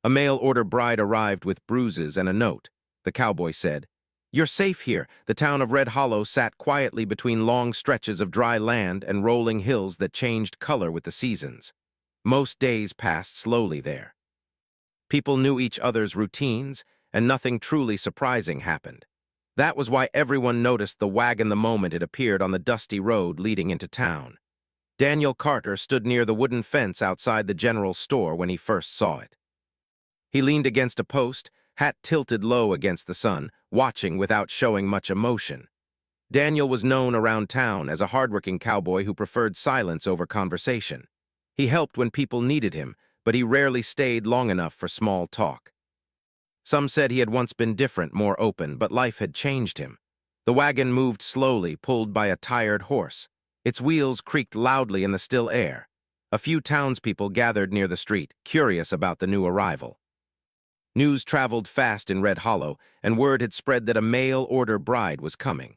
A mail-order bride arrived with bruises and a note. The cowboy said, "You're safe here." The town of Red Hollow sat quietly between long stretches of dry land and rolling hills that changed color with the seasons. Most days passed slowly there. People knew each other's routines, and nothing truly surprising happened. That was why everyone noticed the wagon the moment it appeared on the dusty road leading into town. Daniel Carter stood near the wooden fence outside the general store when he first saw it. He leaned against a post, hat tilted low against the sun, watching without showing much emotion. Daniel was known around town as a hardworking cowboy who preferred silence over conversation. He helped when people needed him, but he rarely stayed long enough for small talk. Some said he had once been different, more open, but life had changed him. The wagon moved slowly, pulled by a tired horse. Its wheels creaked loudly in the still air. A few townspeople gathered near the street, curious about the new arrival. News traveled fast in Red Hollow, and word had spread that a mail-order bride was coming.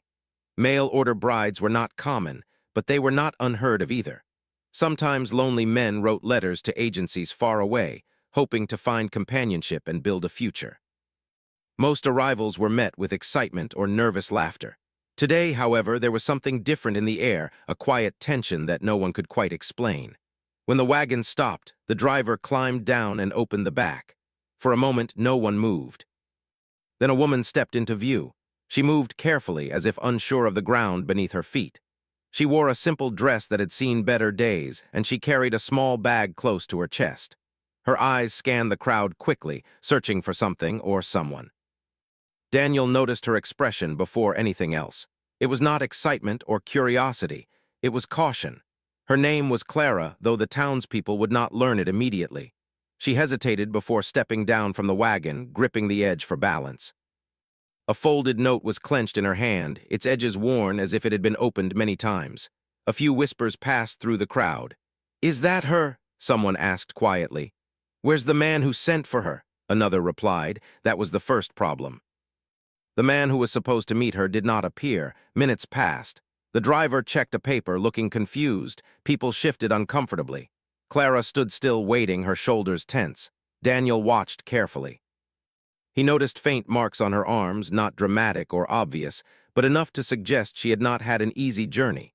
Mail-order brides were not common, but they were not unheard of either. Sometimes lonely men wrote letters to agencies far away, hoping to find companionship and build a future. Most arrivals were met with excitement or nervous laughter. Today, however, there was something different in the air, a quiet tension that no one could quite explain. When the wagon stopped, the driver climbed down and opened the back. For a moment, no one moved. Then a woman stepped into view. She moved carefully, as if unsure of the ground beneath her feet. She wore a simple dress that had seen better days, and she carried a small bag close to her chest. Her eyes scanned the crowd quickly, searching for something or someone. Daniel noticed her expression before anything else. It was not excitement or curiosity. It was caution. Her name was Clara, though the townspeople would not learn it immediately. She hesitated before stepping down from the wagon, gripping the edge for balance. A folded note was clenched in her hand, its edges worn as if it had been opened many times. A few whispers passed through the crowd. "Is that her?" someone asked quietly. "Where's the man who sent for her?" another replied. That was the first problem. The man who was supposed to meet her did not appear. Minutes passed. The driver checked a paper, looking confused. People shifted uncomfortably. Clara stood still, waiting, her shoulders tense. Daniel watched carefully. He noticed faint marks on her arms, not dramatic or obvious, but enough to suggest she had not had an easy journey.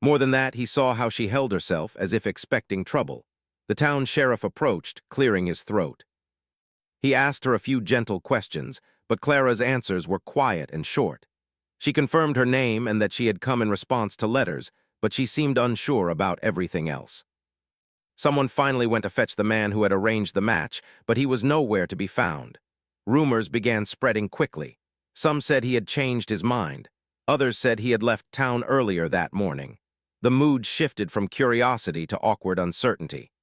More than that, he saw how she held herself, as if expecting trouble. The town sheriff approached, clearing his throat. He asked her a few gentle questions, but Clara's answers were quiet and short. She confirmed her name and that she had come in response to letters, but she seemed unsure about everything else. Someone finally went to fetch the man who had arranged the match, but he was nowhere to be found. Rumors began spreading quickly. Some said he had changed his mind. Others said he had left town earlier that morning. The mood shifted from curiosity to awkward uncertainty.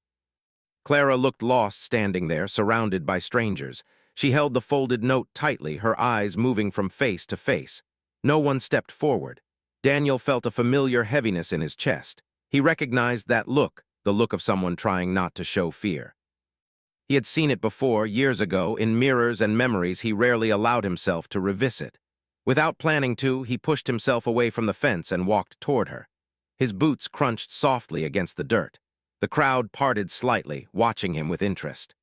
Clara looked lost standing there, surrounded by strangers. She held the folded note tightly, her eyes moving from face to face. No one stepped forward. Daniel felt a familiar heaviness in his chest. He recognized that look, the look of someone trying not to show fear. He had seen it before, years ago, in mirrors and memories he rarely allowed himself to revisit. Without planning to, he pushed himself away from the fence and walked toward her. His boots crunched softly against the dirt. The crowd parted slightly, watching him with interest.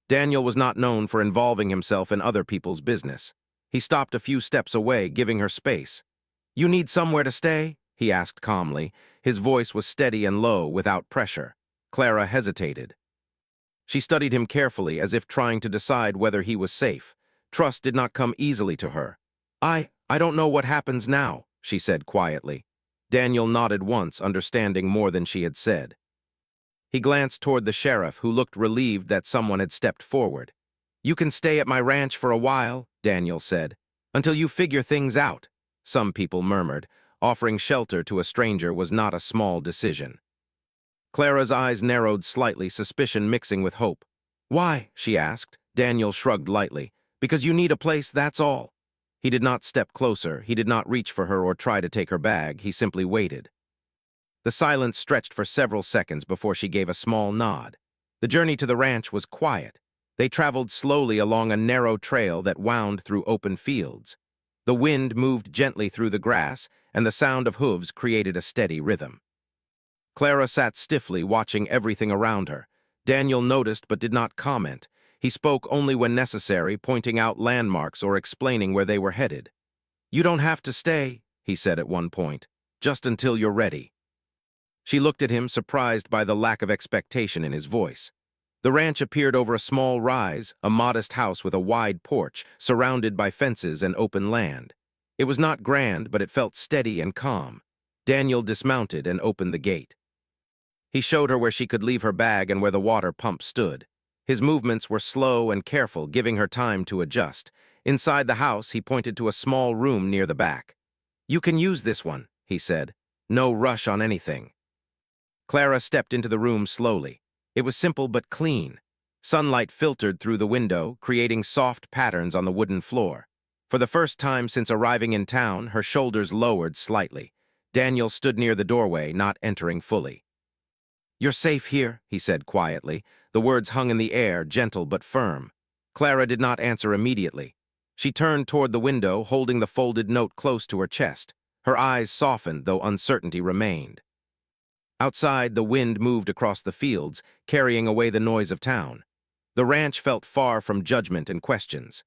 Daniel was not known for involving himself in other people's business. He stopped a few steps away, giving her space. "You need somewhere to stay?" he asked calmly. His voice was steady and low, without pressure. Clara hesitated. She studied him carefully, as if trying to decide whether he was safe. Trust did not come easily to her. I don't know what happens now," she said quietly. Daniel nodded once, understanding more than she had said. He glanced toward the sheriff, who looked relieved that someone had stepped forward. "You can stay at my ranch for a while," Daniel said, "until you figure things out." Some people murmured. Offering shelter to a stranger was not a small decision. Clara's eyes narrowed slightly, suspicion mixing with hope. "Why?" she asked. Daniel shrugged lightly. "Because you need a place, that's all." He did not step closer. He did not reach for her or try to take her bag. He simply waited. The silence stretched for several seconds before she gave a small nod. The journey to the ranch was quiet. They traveled slowly along a narrow trail that wound through open fields. The wind moved gently through the grass, and the sound of hooves created a steady rhythm. Clara sat stiffly, watching everything around her. Daniel noticed but did not comment. He spoke only when necessary, pointing out landmarks or explaining where they were headed. "You don't have to stay," he said at one point, "just until you're ready." She looked at him, surprised by the lack of expectation in his voice. The ranch appeared over a small rise, a modest house with a wide porch, surrounded by fences and open land. It was not grand, but it felt steady and calm. Daniel dismounted and opened the gate. He showed her where she could leave her bag and where the water pump stood. His movements were slow and careful, giving her time to adjust. Inside the house, he pointed to a small room near the back. "You can use this one," he said. "No rush on anything." Clara stepped into the room slowly. It was simple but clean. Sunlight filtered through the window, creating soft patterns on the wooden floor. For the first time since arriving in town, her shoulders lowered slightly. Daniel stood near the doorway, not entering fully. "You're safe here," he said quietly. The words hung in the air, gentle but firm. Clara did not answer immediately. She turned toward the window, holding the folded note close to her chest. Her eyes softened, though uncertainty remained. Outside, the wind moved across the fields, carrying away the noise of town. The ranch felt far from judgment and questions.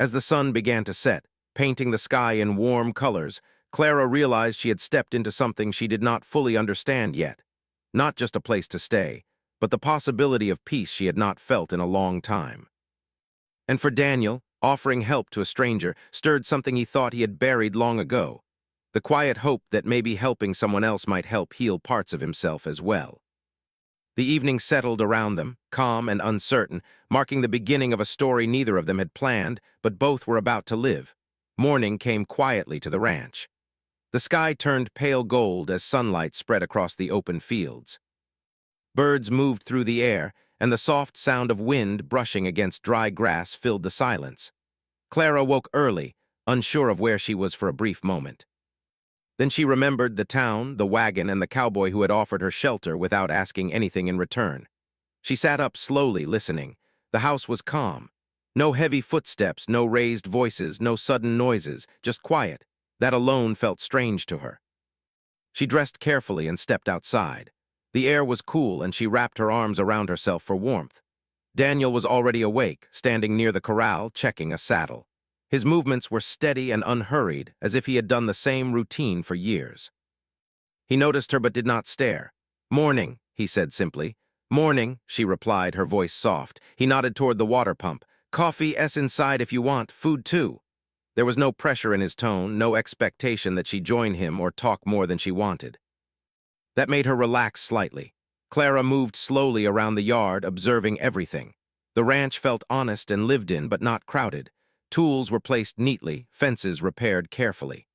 As the sun began to set, painting the sky in warm colors, Clara realized she had stepped into something she did not fully understand yet. Not just a place to stay, but the possibility of peace she had not felt in a long time. And for Daniel, offering help to a stranger stirred something he thought he had buried long ago. The quiet hope that maybe helping someone else might help heal parts of himself as well. The evening settled around them, calm and uncertain, marking the beginning of a story neither of them had planned, but both were about to live. Morning came quietly to the ranch. The sky turned pale gold as sunlight spread across the open fields. Birds moved through the air, and the soft sound of wind brushing against dry grass filled the silence. Clara woke early, unsure of where she was for a brief moment. Then she remembered the town, the wagon, and the cowboy who had offered her shelter without asking anything in return. She sat up slowly, listening. The house was calm. No heavy footsteps, no raised voices, no sudden noises, just quiet. That alone felt strange to her. She dressed carefully and stepped outside. The air was cool, and she wrapped her arms around herself for warmth. Daniel was already awake, standing near the corral, checking a saddle. His movements were steady and unhurried, as if he had done the same routine for years. He noticed her but did not stare. "Morning," he said simply. "Morning," she replied, her voice soft. He nodded toward the water pump. "Coffee inside if you want, food too." There was no pressure in his tone, no expectation that she join him or talk more than she wanted. That made her relax slightly. Clara moved slowly around the yard, observing everything. The ranch felt honest and lived in, but not crowded. Tools were placed neatly, fences repaired carefully.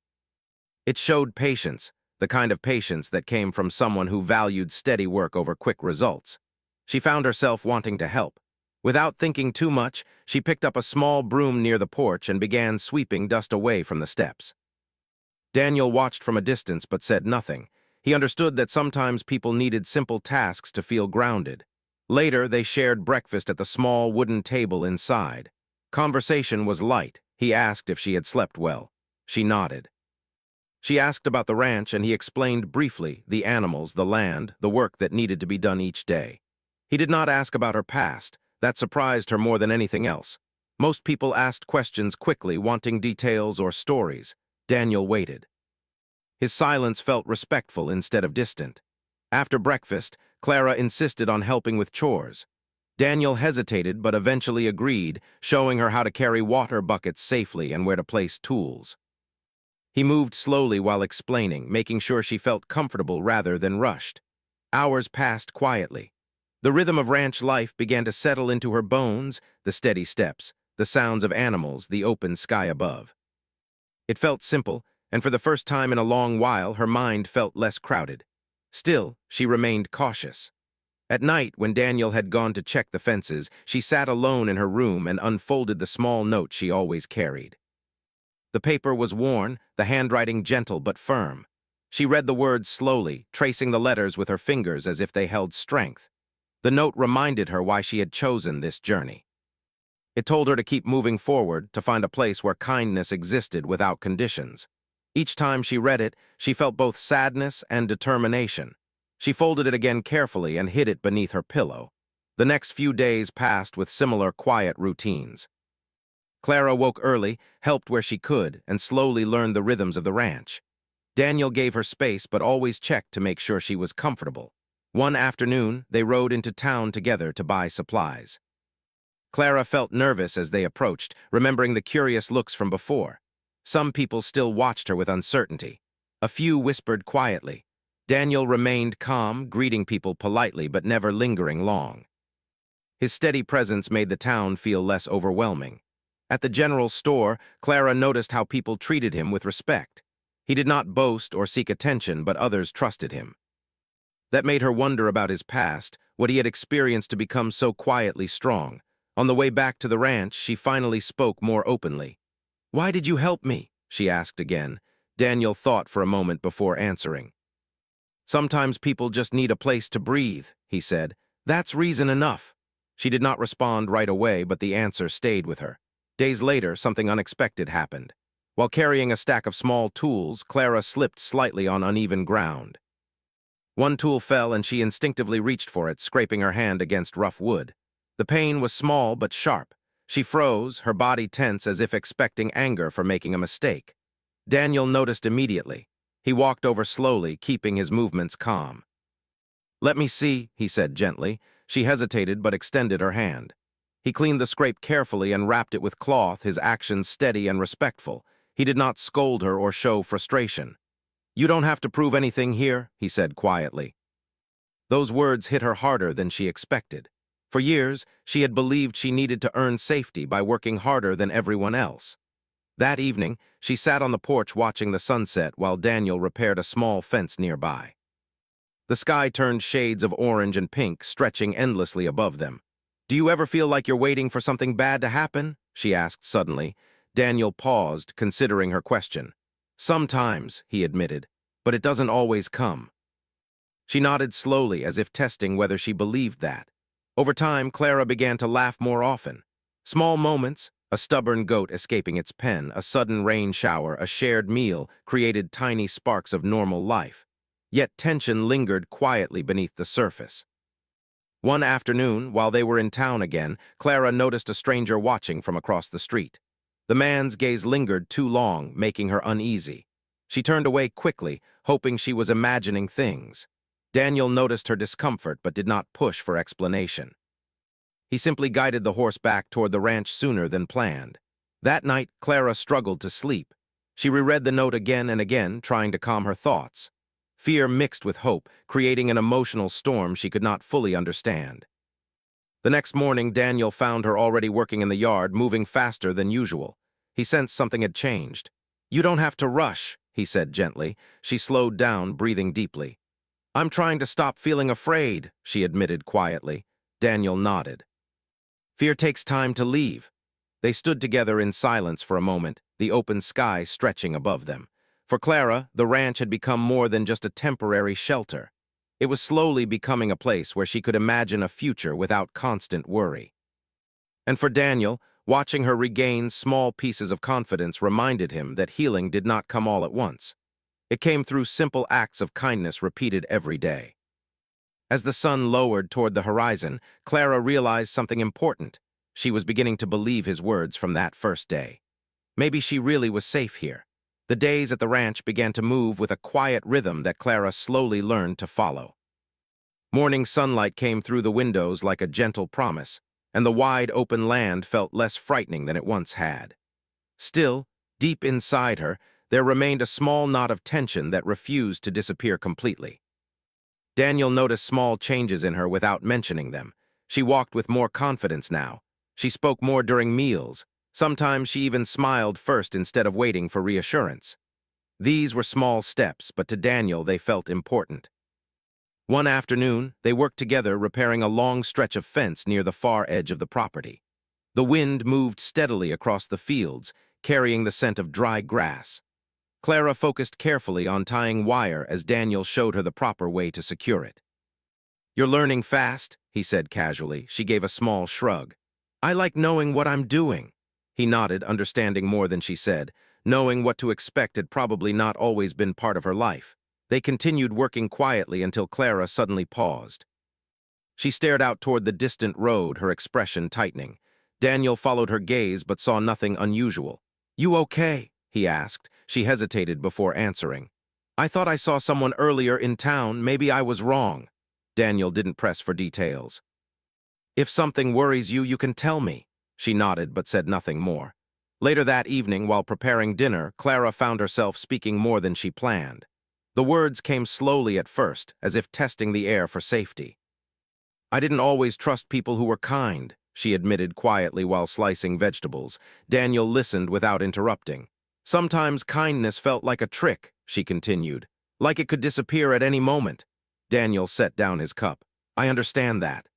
It showed patience, the kind of patience that came from someone who valued steady work over quick results. She found herself wanting to help. Without thinking too much, she picked up a small broom near the porch and began sweeping dust away from the steps. Daniel watched from a distance but said nothing. He understood that sometimes people needed simple tasks to feel grounded. Later, they shared breakfast at the small wooden table inside. Conversation was light. He asked if she had slept well. She nodded. She asked about the ranch, and he explained briefly the animals, the land, the work that needed to be done each day. He did not ask about her past. That surprised her more than anything else. Most people asked questions quickly, wanting details or stories. Daniel waited. His silence felt respectful instead of distant. After breakfast, Clara insisted on helping with chores. Daniel hesitated but eventually agreed, showing her how to carry water buckets safely and where to place tools. He moved slowly while explaining, making sure she felt comfortable rather than rushed. Hours passed quietly. The rhythm of ranch life began to settle into her bones, the steady steps, the sounds of animals, the open sky above. It felt simple, and for the first time in a long while, her mind felt less crowded. Still, she remained cautious. At night, when Daniel had gone to check the fences, she sat alone in her room and unfolded the small note she always carried. The paper was worn, the handwriting gentle but firm. She read the words slowly, tracing the letters with her fingers as if they held strength. The note reminded her why she had chosen this journey. It told her to keep moving forward, to find a place where kindness existed without conditions. Each time she read it, she felt both sadness and determination. She folded it again carefully and hid it beneath her pillow. The next few days passed with similar quiet routines. Clara woke early, helped where she could, and slowly learned the rhythms of the ranch. Daniel gave her space but always checked to make sure she was comfortable. One afternoon, they rode into town together to buy supplies. Clara felt nervous as they approached, remembering the curious looks from before. Some people still watched her with uncertainty. A few whispered quietly. Daniel remained calm, greeting people politely but never lingering long. His steady presence made the town feel less overwhelming. At the general store, Clara noticed how people treated him with respect. He did not boast or seek attention, but others trusted him. That made her wonder about his past, what he had experienced to become so quietly strong. On the way back to the ranch, she finally spoke more openly. "Why did you help me?" she asked again. Daniel thought for a moment before answering. "Sometimes people just need a place to breathe," he said. "That's reason enough." She did not respond right away, but the answer stayed with her. Days later, something unexpected happened. While carrying a stack of small tools, Clara slipped slightly on uneven ground. One tool fell and she instinctively reached for it, scraping her hand against rough wood. The pain was small but sharp. She froze, her body tense as if expecting anger for making a mistake. Daniel noticed immediately. He walked over slowly, keeping his movements calm. "Let me see," he said gently. She hesitated but extended her hand. He cleaned the scrape carefully and wrapped it with cloth, his actions steady and respectful. He did not scold her or show frustration. "You don't have to prove anything here," he said quietly. Those words hit her harder than she expected. For years, she had believed she needed to earn safety by working harder than everyone else. That evening, she sat on the porch watching the sunset while Daniel repaired a small fence nearby. The sky turned shades of orange and pink, stretching endlessly above them. "Do you ever feel like you're waiting for something bad to happen?" she asked suddenly. Daniel paused, considering her question. "Sometimes," he admitted, "but it doesn't always come." She nodded slowly, as if testing whether she believed that. Over time, Clara began to laugh more often. Small moments, a stubborn goat escaping its pen, a sudden rain shower, a shared meal, created tiny sparks of normal life. Yet tension lingered quietly beneath the surface. One afternoon, while they were in town again, Clara noticed a stranger watching from across the street. The man's gaze lingered too long, making her uneasy. She turned away quickly, hoping she was imagining things. Daniel noticed her discomfort but did not push for explanation. He simply guided the horse back toward the ranch sooner than planned. That night, Clara struggled to sleep. She reread the note again and again, trying to calm her thoughts. Fear mixed with hope, creating an emotional storm she could not fully understand. The next morning, Daniel found her already working in the yard, moving faster than usual. He sensed something had changed. "You don't have to rush," he said gently. She slowed down, breathing deeply. "I'm trying to stop feeling afraid," she admitted quietly. Daniel nodded. "Fear takes time to leave." They stood together in silence for a moment, the open sky stretching above them. For Clara, the ranch had become more than just a temporary shelter. It was slowly becoming a place where she could imagine a future without constant worry. And for Daniel, watching her regain small pieces of confidence reminded him that healing did not come all at once. It came through simple acts of kindness repeated every day. As the sun lowered toward the horizon, Clara realized something important. She was beginning to believe his words from that first day. Maybe she really was safe here. The days at the ranch began to move with a quiet rhythm that Clara slowly learned to follow. Morning sunlight came through the windows like a gentle promise, and the wide open land felt less frightening than it once had. Still, deep inside her, there remained a small knot of tension that refused to disappear completely. Daniel noticed small changes in her without mentioning them. She walked with more confidence now. She spoke more during meals. Sometimes she even smiled first instead of waiting for reassurance. These were small steps, but to Daniel they felt important. One afternoon, they worked together repairing a long stretch of fence near the far edge of the property. The wind moved steadily across the fields, carrying the scent of dry grass. Clara focused carefully on tying wire as Daniel showed her the proper way to secure it. "You're learning fast," he said casually. She gave a small shrug. "I like knowing what I'm doing." He nodded, understanding more than she said. Knowing what to expect had probably not always been part of her life. They continued working quietly until Clara suddenly paused. She stared out toward the distant road, her expression tightening. Daniel followed her gaze but saw nothing unusual. "You okay?" he asked. She hesitated before answering. "I thought I saw someone earlier in town. Maybe I was wrong." Daniel didn't press for details. "If something worries you, you can tell me." She nodded but said nothing more. Later that evening, while preparing dinner, Clara found herself speaking more than she planned. The words came slowly at first, as if testing the air for safety. "I didn't always trust people who were kind," she admitted quietly while slicing vegetables. Daniel listened without interrupting. "Sometimes kindness felt like a trick," she continued, "like it could disappear at any moment." Daniel set down his cup. "I understand that."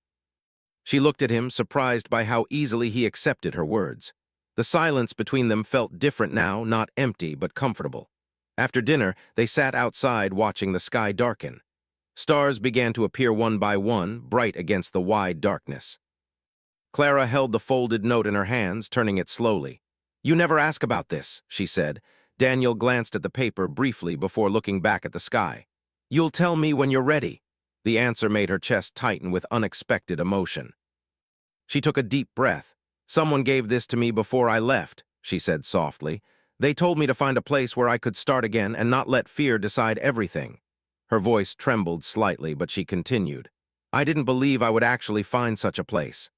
She looked at him, surprised by how easily he accepted her words. The silence between them felt different now, not empty but comfortable. After dinner, they sat outside watching the sky darken. Stars began to appear one by one, bright against the wide darkness. Clara held the folded note in her hands, turning it slowly. "You never ask about this," she said. Daniel glanced at the paper briefly before looking back at the sky. "You'll tell me when you're ready." The answer made her chest tighten with unexpected emotion. She took a deep breath. "Someone gave this to me before I left," she said softly. "They told me to find a place where I could start again and not let fear decide everything." Her voice trembled slightly, but she continued. "I didn't believe I would actually find such a place."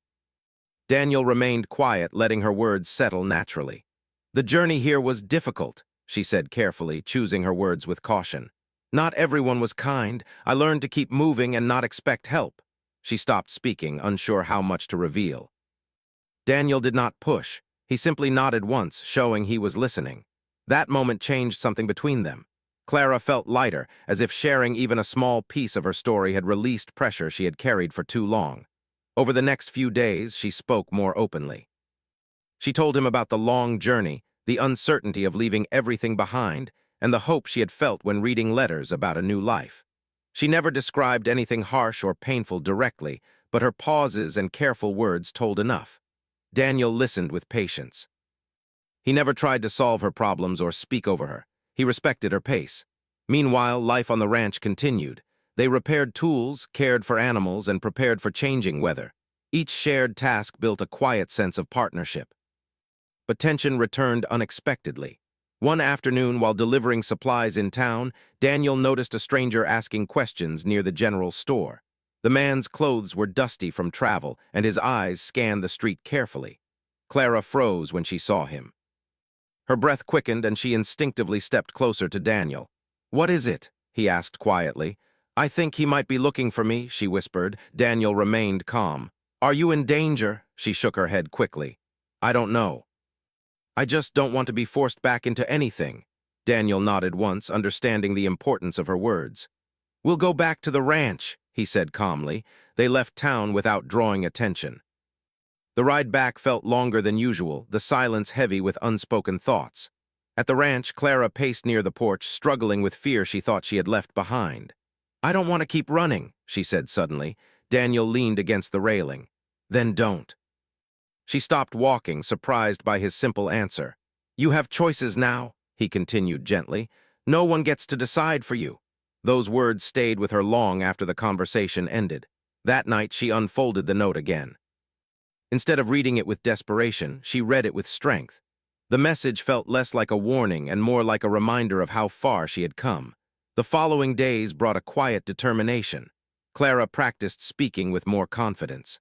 Daniel remained quiet, letting her words settle naturally. "The journey here was difficult," she said carefully, choosing her words with caution. "Not everyone was kind. I learned to keep moving and not expect help." She stopped speaking, unsure how much to reveal. Daniel did not push. He simply nodded once, showing he was listening. That moment changed something between them. Clara felt lighter, as if sharing even a small piece of her story had released pressure she had carried for too long. Over the next few days, she spoke more openly. She told him about the long journey, the uncertainty of leaving everything behind, and the hope she had felt when reading letters about a new life. She never described anything harsh or painful directly, but her pauses and careful words told enough. Daniel listened with patience. He never tried to solve her problems or speak over her. He respected her pace. Meanwhile, life on the ranch continued. They repaired tools, cared for animals, and prepared for changing weather. Each shared task built a quiet sense of partnership. But tension returned unexpectedly. One afternoon, while delivering supplies in town, Daniel noticed a stranger asking questions near the general store. The man's clothes were dusty from travel, and his eyes scanned the street carefully. Clara froze when she saw him. Her breath quickened, and she instinctively stepped closer to Daniel. "What is it?" he asked quietly. "I think he might be looking for me," she whispered. Daniel remained calm. "Are you in danger?" She shook her head quickly. "I don't know. I just don't want to be forced back into anything." Daniel nodded once, understanding the importance of her words. "We'll go back to the ranch," he said calmly. They left town without drawing attention. The ride back felt longer than usual, the silence heavy with unspoken thoughts. At the ranch, Clara paced near the porch, struggling with fear she thought she had left behind. "I don't want to keep running," she said suddenly. Daniel leaned against the railing. "Then don't." She stopped walking, surprised by his simple answer. "You have choices now," he continued gently. "No one gets to decide for you." Those words stayed with her long after the conversation ended. That night, she unfolded the note again. Instead of reading it with desperation, she read it with strength. The message felt less like a warning and more like a reminder of how far she had come. The following days brought a quiet determination. Clara practiced speaking with more confidence.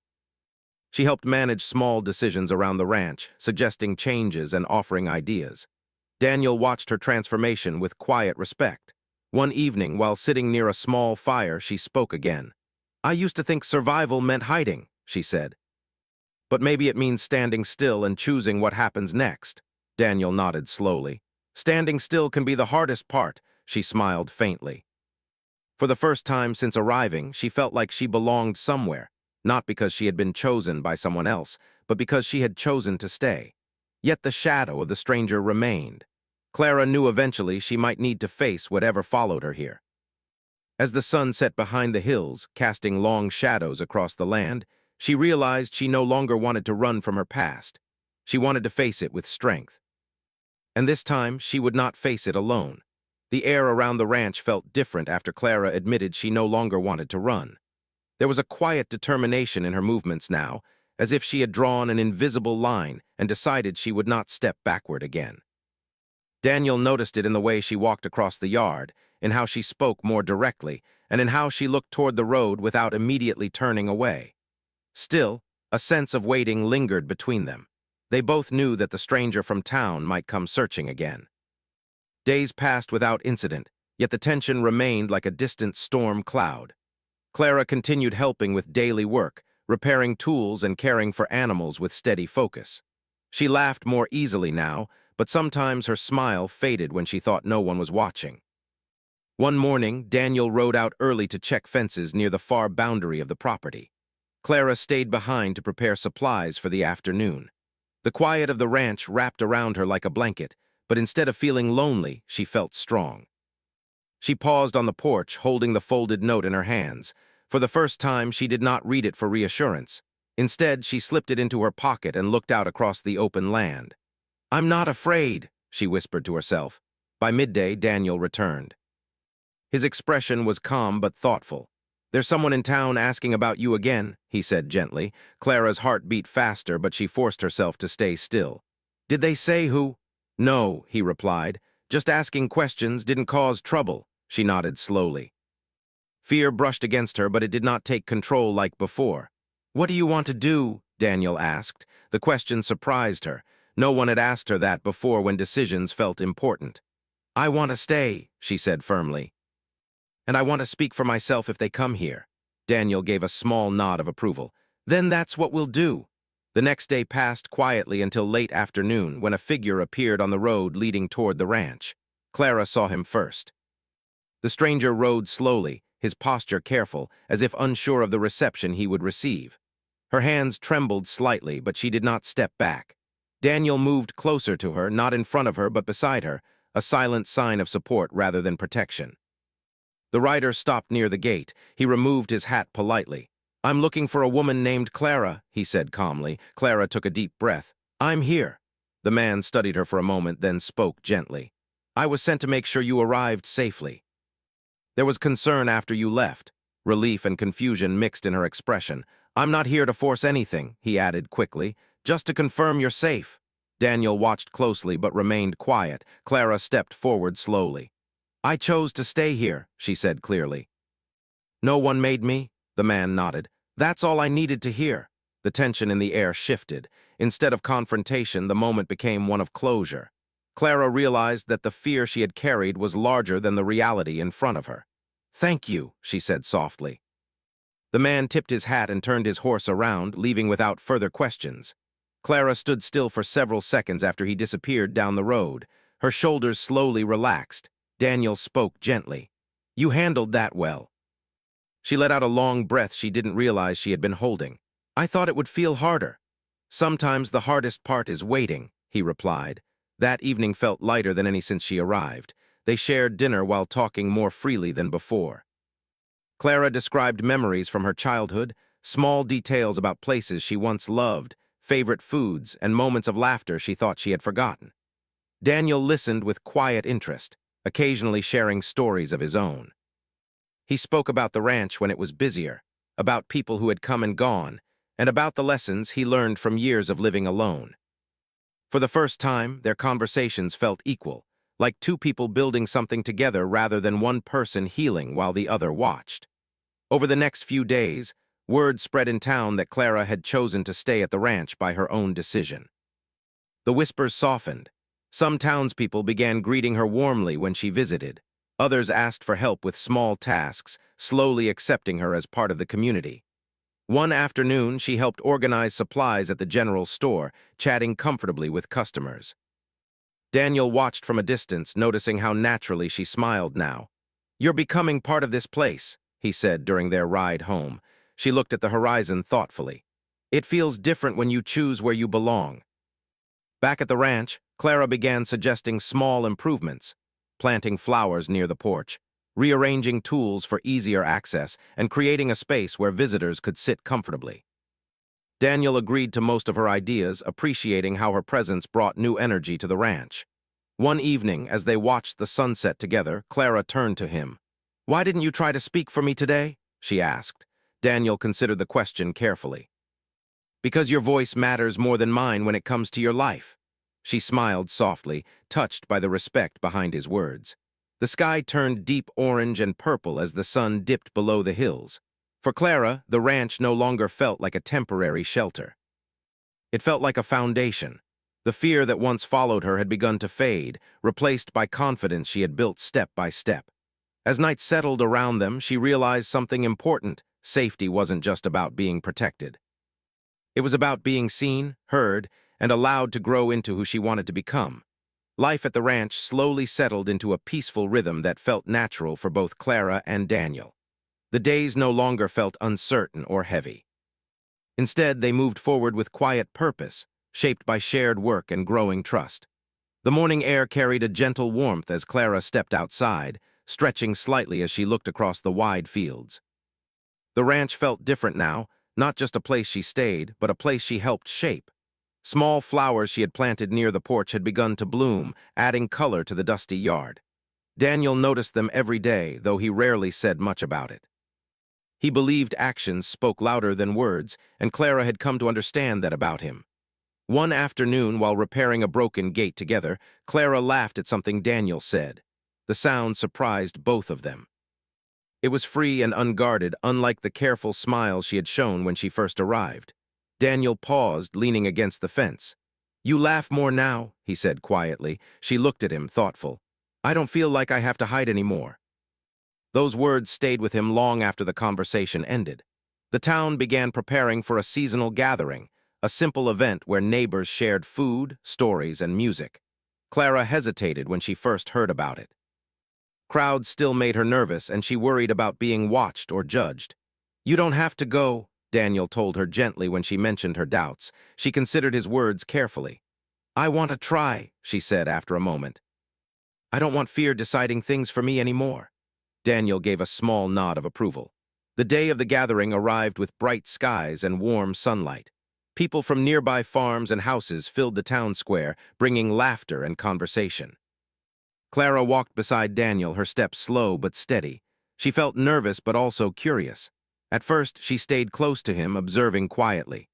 She helped manage small decisions around the ranch, suggesting changes and offering ideas. Daniel watched her transformation with quiet respect. One evening, while sitting near a small fire, she spoke again. "I used to think survival meant hiding," she said. "But maybe it means standing still and choosing what happens next." Daniel nodded slowly. "Standing still can be the hardest part," she smiled faintly. For the first time since arriving, she felt like she belonged somewhere, not because she had been chosen by someone else, but because she had chosen to stay. Yet the shadow of the stranger remained. Clara knew eventually she might need to face whatever followed her here. As the sun set behind the hills, casting long shadows across the land, she realized she no longer wanted to run from her past. She wanted to face it with strength. And this time, she would not face it alone. The air around the ranch felt different after Clara admitted she no longer wanted to run. There was a quiet determination in her movements now, as if she had drawn an invisible line and decided she would not step backward again. Daniel noticed it in the way she walked across the yard, in how she spoke more directly, and in how she looked toward the road without immediately turning away. Still, a sense of waiting lingered between them. They both knew that the stranger from town might come searching again. Days passed without incident, yet the tension remained like a distant storm cloud. Clara continued helping with daily work, repairing tools and caring for animals with steady focus. She laughed more easily now, but sometimes her smile faded when she thought no one was watching. One morning, Daniel rode out early to check fences near the far boundary of the property. Clara stayed behind to prepare supplies for the afternoon. The quiet of the ranch wrapped around her like a blanket, but instead of feeling lonely, she felt strong. She paused on the porch, holding the folded note in her hands. For the first time, she did not read it for reassurance. Instead, she slipped it into her pocket and looked out across the open land. "I'm not afraid," she whispered to herself. By midday, Daniel returned. His expression was calm but thoughtful. "There's someone in town asking about you again," he said gently. Clara's heart beat faster, but she forced herself to stay still. "Did they say who?" "No," he replied. "Just asking questions didn't cause trouble." She nodded slowly. Fear brushed against her, but it did not take control like before. "What do you want to do?" Daniel asked. The question surprised her. No one had asked her that before when decisions felt important. "I want to stay," she said firmly. "And I want to speak for myself if they come here." Daniel gave a small nod of approval. "Then that's what we'll do." The next day passed quietly until late afternoon, when a figure appeared on the road leading toward the ranch. Clara saw him first. The stranger rode slowly, his posture careful, as if unsure of the reception he would receive. Her hands trembled slightly, but she did not step back. Daniel moved closer to her, not in front of her but beside her, a silent sign of support rather than protection. The rider stopped near the gate. He removed his hat politely. "I'm looking for a woman named Clara," he said calmly. Clara took a deep breath. "I'm here." The man studied her for a moment, then spoke gently. "I was sent to make sure you arrived safely." There was concern after you left. Relief and confusion mixed in her expression. "I'm not here to force anything," he added quickly. "Just to confirm you're safe." Daniel watched closely but remained quiet. Clara stepped forward slowly. "I chose to stay here," she said clearly. "No one made me?" The man nodded. "That's all I needed to hear." The tension in the air shifted. Instead of confrontation, the moment became one of closure. Clara realized that the fear she had carried was larger than the reality in front of her. "Thank you," she said softly. The man tipped his hat and turned his horse around, leaving without further questions. Clara stood still for several seconds after he disappeared down the road. Her shoulders slowly relaxed. Daniel spoke gently. "You handled that well." She let out a long breath she didn't realize she had been holding. "I thought it would feel harder." "Sometimes the hardest part is waiting," he replied. That evening felt lighter than any since she arrived. They shared dinner while talking more freely than before. Clara described memories from her childhood, small details about places she once loved, favorite foods, and moments of laughter she thought she had forgotten. Daniel listened with quiet interest, occasionally sharing stories of his own. He spoke about the ranch when it was busier, about people who had come and gone, and about the lessons he learned from years of living alone. For the first time, their conversations felt equal, like two people building something together rather than one person healing while the other watched. Over the next few days, word spread in town that Clara had chosen to stay at the ranch by her own decision. The whispers softened. Some townspeople began greeting her warmly when she visited. Others asked for help with small tasks, slowly accepting her as part of the community. One afternoon, she helped organize supplies at the general store, chatting comfortably with customers. Daniel watched from a distance, noticing how naturally she smiled now. "You're becoming part of this place," he said during their ride home. She looked at the horizon thoughtfully. "It feels different when you choose where you belong." Back at the ranch, Clara began suggesting small improvements, planting flowers near the porch, rearranging tools for easier access, and creating a space where visitors could sit comfortably. Daniel agreed to most of her ideas, appreciating how her presence brought new energy to the ranch. One evening, as they watched the sunset together, Clara turned to him. "Why didn't you try to speak for me today?" she asked. Daniel considered the question carefully. Because your voice matters more than mine when it comes to your life. She smiled softly, touched by the respect behind his words. The sky turned deep orange and purple as the sun dipped below the hills. For Clara, the ranch no longer felt like a temporary shelter. It felt like a foundation. The fear that once followed her had begun to fade, replaced by confidence she had built step by step. As night settled around them, she realized something important. Safety wasn't just about being protected. It was about being seen, heard, and allowed to grow into who she wanted to become. Life at the ranch slowly settled into a peaceful rhythm that felt natural for both Clara and Daniel. The days no longer felt uncertain or heavy. Instead, they moved forward with quiet purpose, shaped by shared work and growing trust. The morning air carried a gentle warmth as Clara stepped outside, stretching slightly as she looked across the wide fields. The ranch felt different now, not just a place she stayed, but a place she helped shape. Small flowers she had planted near the porch had begun to bloom, adding color to the dusty yard. Daniel noticed them every day, though he rarely said much about it. He believed actions spoke louder than words, and Clara had come to understand that about him. One afternoon, while repairing a broken gate together, Clara laughed at something Daniel said. The sound surprised both of them. It was free and unguarded, unlike the careful smiles she had shown when she first arrived. Daniel paused, leaning against the fence. "You laugh more now," he said quietly. She looked at him, thoughtful. "I don't feel like I have to hide anymore." Those words stayed with him long after the conversation ended. The town began preparing for a seasonal gathering, a simple event where neighbors shared food, stories, and music. Clara hesitated when she first heard about it. Crowds still made her nervous, and she worried about being watched or judged. "You don't have to go," Daniel told her gently when she mentioned her doubts. She considered his words carefully. "I want to try," she said after a moment. "I don't want fear deciding things for me anymore." Daniel gave a small nod of approval. The day of the gathering arrived with bright skies and warm sunlight. People from nearby farms and houses filled the town square, bringing laughter and conversation. Clara walked beside Daniel, her steps slow but steady. She felt nervous but also curious. At first, she stayed close to him, observing quietly.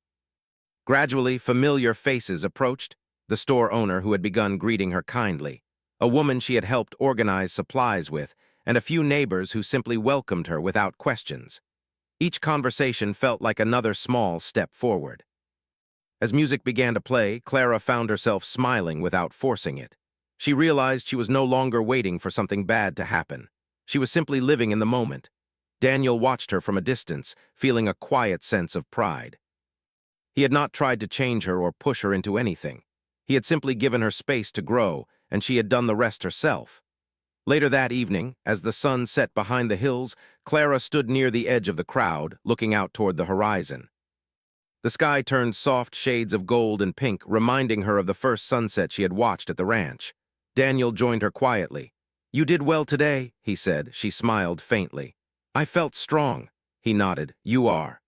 Gradually, familiar faces approached, the store owner who had begun greeting her kindly, a woman she had helped organize supplies with, and a few neighbors who simply welcomed her without questions. Each conversation felt like another small step forward. As music began to play, Clara found herself smiling without forcing it. She realized she was no longer waiting for something bad to happen. She was simply living in the moment. Daniel watched her from a distance, feeling a quiet sense of pride. He had not tried to change her or push her into anything. He had simply given her space to grow, and she had done the rest herself. Later that evening, as the sun set behind the hills, Clara stood near the edge of the crowd, looking out toward the horizon. The sky turned soft shades of gold and pink, reminding her of the first sunset she had watched at the ranch. Daniel joined her quietly. "You did well today," he said. She smiled faintly. "I felt strong." He nodded. "You are."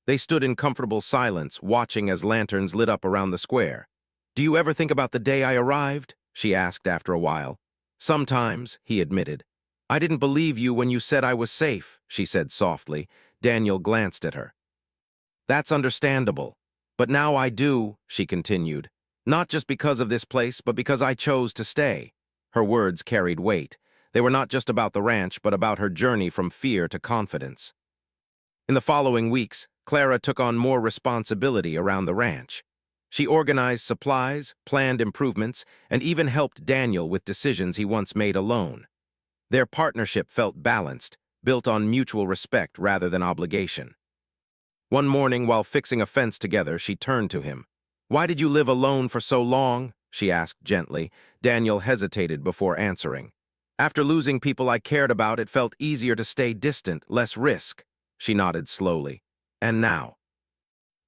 They stood in comfortable silence, watching as lanterns lit up around the square. "Do you ever think about the day I arrived?" she asked after a while. "Sometimes," he admitted. "I didn't believe you when you said I was safe," she said softly. Daniel glanced at her. "That's understandable. But now I do," she continued. "Not just because of this place, but because I chose to stay." Her words carried weight. They were not just about the ranch, but about her journey from fear to confidence. In the following weeks, Clara took on more responsibility around the ranch. She organized supplies, planned improvements, and even helped Daniel with decisions he once made alone. Their partnership felt balanced, built on mutual respect rather than obligation. One morning, while fixing a fence together, she turned to him. "Why did you live alone for so long?" she asked gently. Daniel hesitated before answering. "After losing people I cared about, it felt easier to stay distant, less risk." She nodded slowly. "And now?"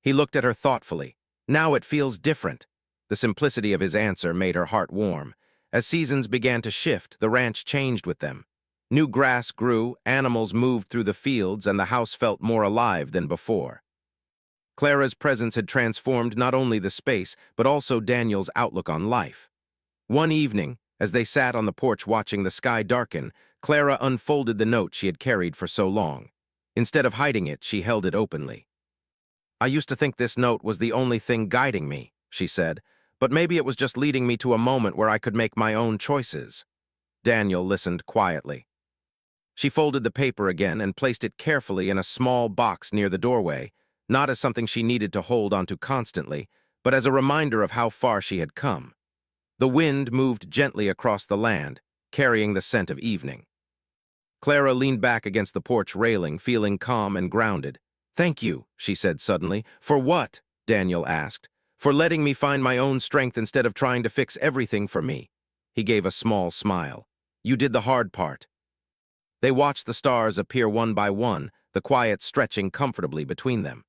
He looked at her thoughtfully. "Now it feels different." The simplicity of his answer made her heart warm. As seasons began to shift, the ranch changed with them. New grass grew, animals moved through the fields, and the house felt more alive than before. Clara's presence had transformed not only the space, but also Daniel's outlook on life. One evening, as they sat on the porch watching the sky darken, Clara unfolded the note she had carried for so long. Instead of hiding it, she held it openly. "I used to think this note was the only thing guiding me," she said, "but maybe it was just leading me to a moment where I could make my own choices." Daniel listened quietly. She folded the paper again and placed it carefully in a small box near the doorway, not as something she needed to hold onto constantly, but as a reminder of how far she had come. The wind moved gently across the land, carrying the scent of evening. Clara leaned back against the porch railing, feeling calm and grounded. "Thank you," she said suddenly. "For what?" Daniel asked. "For letting me find my own strength instead of trying to fix everything for me." He gave a small smile. "You did the hard part." They watched the stars appear one by one, the quiet stretching comfortably between them.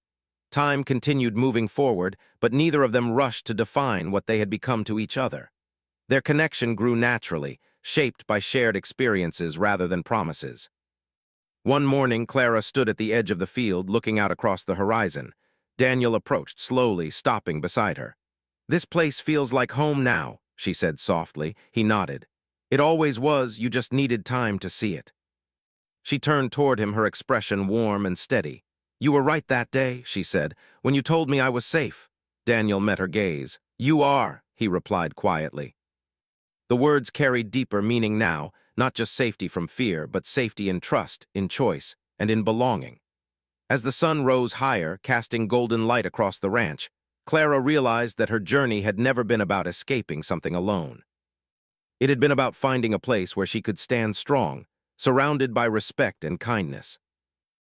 Time continued moving forward, but neither of them rushed to define what they had become to each other. Their connection grew naturally, shaped by shared experiences rather than promises. One morning, Clara stood at the edge of the field, looking out across the horizon. Daniel approached slowly, stopping beside her. "This place feels like home now," she said softly. He nodded. "It always was, you just needed time to see it." She turned toward him, her expression warm and steady. "You were right that day," she said, "when you told me I was safe." Daniel met her gaze. "You are," he replied quietly. The words carried deeper meaning now, not just safety from fear, but safety in trust, in choice, and in belonging. As the sun rose higher, casting golden light across the ranch, Clara realized that her journey had never been about escaping something alone. It had been about finding a place where she could stand strong, surrounded by respect and kindness.